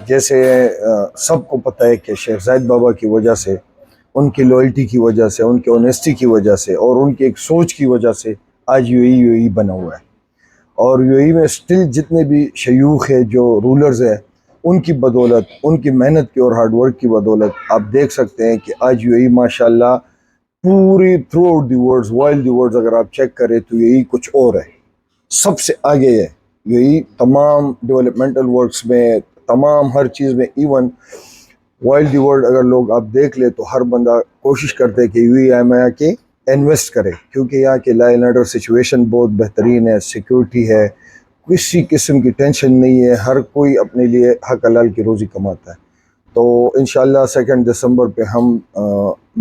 जैसे सबको पता है कि शेख ज़ायद बाबा की वजह से, उनकी लॉयल्टी की वजह से, उनकी ऑनेस्टी की वजह से और उनकी एक सोच की वजह से आज यूएई बना हुआ है। और यूएई में स्टिल जितने भी शयूख है, जो रूलर्स है, उनकी बदौलत, उनकी मेहनत की और हार्डवर्क की बदौलत आप देख सकते हैं कि आज यूएई माशाल्लाह पूरी through out the world, wild the world अगर आप चेक करें तो यूएई कुछ और है, सबसे आगे है यूएई तमाम डेवलपमेंटल वर्क्स में, तमाम हर चीज़ में। इवन वाइल्ड दी वर्ल्ड अगर लोग आप देख ले तो हर बंदा कोशिश करते है कि यूएई में आके इन्वेस्ट करे, क्योंकि यहाँ की लॉ एंड ऑर्डर सिचुएशन बहुत बेहतरीन है, सिक्योरिटी है, किसी किस्म की टेंशन नहीं है, हर कोई अपने लिए हक हलाल की रोज़ी कमाता है। तो इंशाल्लाह 2 दिसंबर पे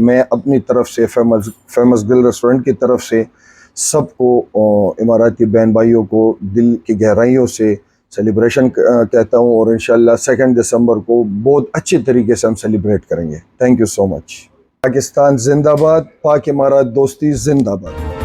मैं अपनी तरफ से फेमस दिल रेस्टोरेंट की तरफ से सबको, इमाराती बहन भाइयों को दिल की गहराइयों से सेलिब्रेशन कहता हूँ, और इंशाल्लाह 2 दिसंबर को बहुत अच्छे तरीके से हम सेलिब्रेट करेंगे। Thank you so much. Pakistan जिंदाबाद, पाक इमारात दोस्ती जिंदाबाद।